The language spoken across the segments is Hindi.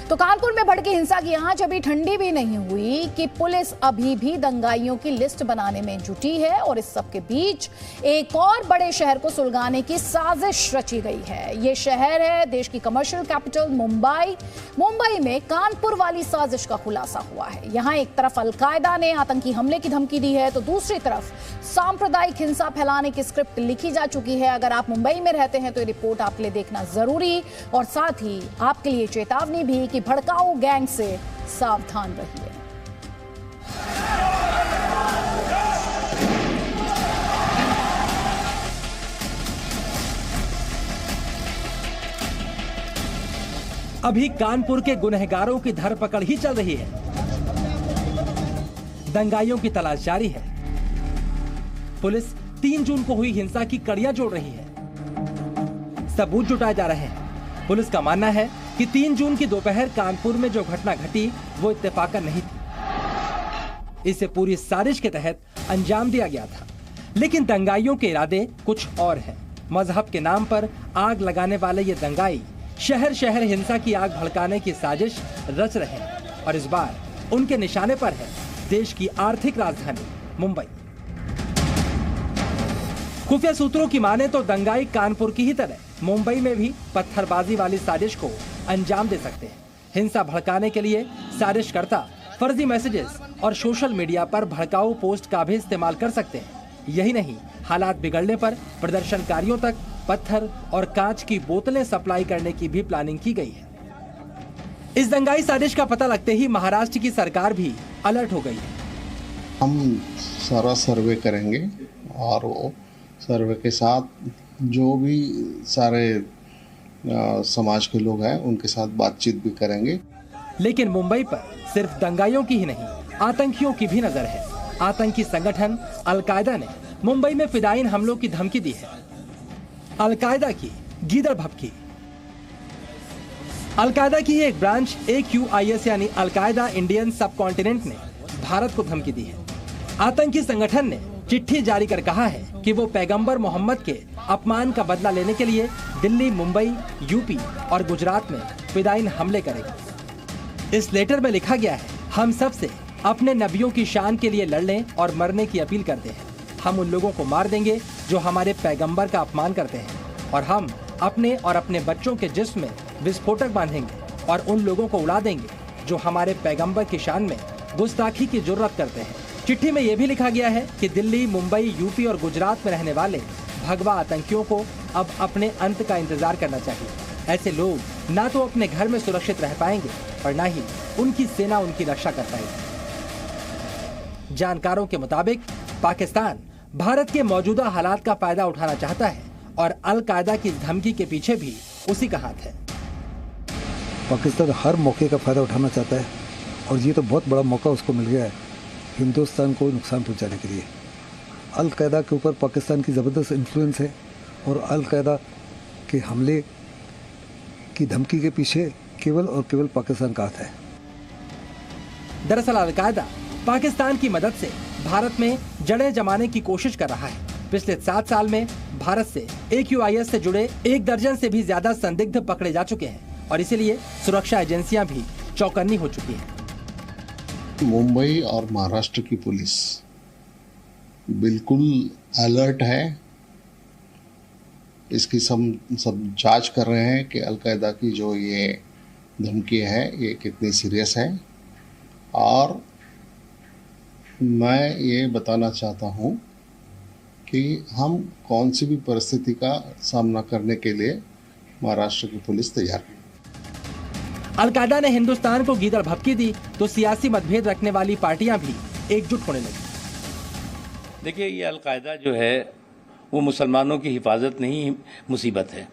तो कानपुर में भड़की हिंसा की आंच अभी ठंडी भी नहीं हुई कि पुलिस अभी भी दंगाइयों की लिस्ट बनाने में जुटी है और इस सब के बीच एक और बड़े शहर को सुलगाने की साजिश रची गई है। ये शहर है देश की कमर्शियल कैपिटल मुंबई। मुंबई में कानपुर वाली साजिश का खुलासा हुआ है। यहां एक तरफ अलकायदा ने आतंकी हमले की धमकी दी है तो दूसरी तरफ सांप्रदायिक हिंसा फैलाने की स्क्रिप्ट लिखी जा चुकी है। अगर आप मुंबई में रहते हैं तो ये रिपोर्ट आपके लिए देखना जरूरी और साथ ही आपके लिए चेतावनी भी कि भड़काऊ गैंग से सावधान रहिए। अभी कानपुर के गुनहगारों की धरपकड़ ही चल रही है। दंगाइयों की तलाश जारी है। पुलिस 3 जून को हुई हिंसा की कड़ियां जोड़ रही है। सबूत जुटाए जा रहे हैं। पुलिस का मानना है कि 3 जून की दोपहर कानपुर में जो घटना घटी वो इत्तेफाकन नहीं थी। इसे पूरी साजिश के तहत अंजाम दिया गया था। लेकिन दंगाइयों के इरादे कुछ और हैं। मजहब के नाम पर आग लगाने वाले ये दंगाई शहर शहर हिंसा की आग भड़काने की साजिश रच रहे हैं और इस बार उनके निशाने पर है देश की आर्थिक राजधानी मुंबई। खुफिया सूत्रों की माने तो दंगाई कानपुर की ही तरह मुंबई में भी पत्थरबाजी वाली साजिश को अंजाम दे सकते हैं। हिंसा भड़काने के लिए साजिशकर्ता फर्जी मैसेजेस और सोशल मीडिया पर भड़काऊ पोस्ट का भी इस्तेमाल कर सकते हैं। यही नहीं, हालात बिगड़ने पर प्रदर्शनकारियों तक पत्थर और कांच की बोतलें सप्लाई करने की भी प्लानिंग की गई है। इस दंगाई साजिश का पता लगते ही महाराष्ट्र की सरकार भी अलर्ट हो गई है। हम सारा सर्वे करेंगे और वो सर्वे के साथ जो भी सारे समाज के लोग हैं उनके साथ बातचीत भी करेंगे। लेकिन मुंबई पर सिर्फ दंगाइयों की ही नहीं, आतंकियों की भी नजर है। आतंकी संगठन अलकायदा ने मुंबई में फिदायीन हमलों की धमकी दी है। अलकायदा की गीदड़ भभकी। अलकायदा की एक ब्रांच AQIS यानी अलकायदा इंडियन सब कॉन्टिनेंट ने भारत को धमकी दी है। आतंकी संगठन ने चिट्ठी जारी कर कहा है कि वो पैगंबर मोहम्मद के अपमान का बदला लेने के लिए दिल्ली, मुंबई, यूपी और गुजरात में फिदायीन हमले करेगी। इस लेटर में लिखा गया है, हम सब से अपने नबियों की शान के लिए लड़ने और मरने की अपील करते हैं। हम उन लोगों को मार देंगे जो हमारे पैगंबर का अपमान करते हैं और हम अपने और अपने बच्चों के जिस्म में विस्फोटक बांधेंगे और उन लोगों को उड़ा देंगे जो हमारे पैगंबर की शान में गुस्ताखी की जुर्रत करते हैं। चिट्ठी में यह भी लिखा गया है कि दिल्ली, मुंबई, यूपी और गुजरात में रहने वाले भगवा आतंकियों को अब अपने अंत का इंतजार करना चाहिए। ऐसे लोग ना तो अपने घर में सुरक्षित रह पाएंगे और ना ही उनकी सेना उनकी रक्षा कर पाएगी। जानकारों के मुताबिक पाकिस्तान भारत के मौजूदा हालात का फायदा उठाना चाहता है और अलकायदा की धमकी के पीछे भी उसी का हाथ है। पाकिस्तान हर मौके का फायदा उठाना चाहता है और ये तो बहुत बड़ा मौका उसको मिल गया है हिंदुस्तान को नुकसान पहुंचाने के लिए। अलकायदा के ऊपर पाकिस्तान की ज़बरदस्त इन्फ्लुएंस है और अलकायदा के हमले की धमकी के पीछे केवल और केवल पाकिस्तान का हाथ है। दरअसल अलकायदा पाकिस्तान की मदद से भारत में जड़ें जमाने की कोशिश कर रहा है। पिछले 7 साल में भारत से AQIS से जुड़े 1 दर्जन से भी ज्यादा संदिग्ध पकड़े जा चुके हैं और इसीलिए सुरक्षा एजेंसियां भी चौकन्नी हो चुकी हैं। मुंबई और महाराष्ट्र की पुलिस बिल्कुल अलर्ट है। इसकी सब जांच कर रहे हैं कि अलकायदा की जो ये धमकी है ये कितनी सीरियस है। और मैं ये बताना चाहता हूँ कि हम कौन सी भी परिस्थिति का सामना करने के लिए महाराष्ट्र की पुलिस तैयार है। अलकायदा ने हिंदुस्तान को गीदड़ भभकी दी तो सियासी मतभेद रखने वाली पार्टियां भी एकजुट होने लगी। देखिए, ये अलकायदा जो है वो मुसलमानों की हिफाजत नहीं मुसीबत है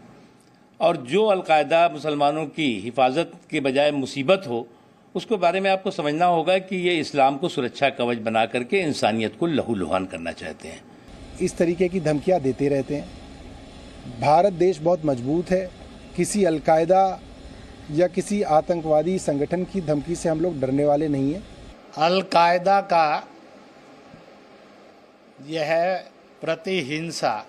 और जो अलकायदा मुसलमानों की हिफाजत के बजाय मुसीबत हो उसके बारे में आपको समझना होगा कि ये इस्लाम को सुरक्षा कवच बना करके इंसानियत को लहूलुहान करना चाहते हैं। इस तरीके की धमकियां देते रहते हैं। भारत देश बहुत मजबूत है। किसी अलकायदा या किसी आतंकवादी संगठन की धमकी से हम लोग डरने वाले नहीं हैं। अलकायदा का यह प्रतिहिंसा,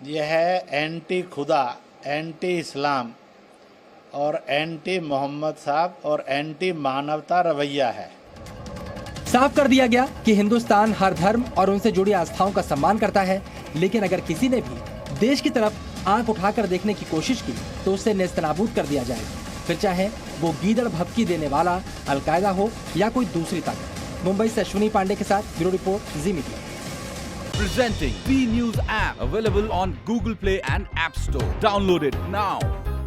यह एंटी खुदा, एंटी इस्लाम और एंटी मोहम्मद साहब और एंटी मानवता रवैया है। साफ कर दिया गया कि हिंदुस्तान हर धर्म और उनसे जुड़ी आस्थाओं का सम्मान करता है, लेकिन अगर किसी ने भी देश की तरफ आंख उठाकर देखने की कोशिश की तो उसे नेस्तनाबूद कर दिया जाएगा, फिर चाहे वो गीदड़ भभकी देने वाला अलकायदा हो या कोई दूसरी ताकत। मुंबई से अश्विनी पांडे के साथ bureau report, ji media. Presenting B News app, available on Google Play and App Store. Download it now.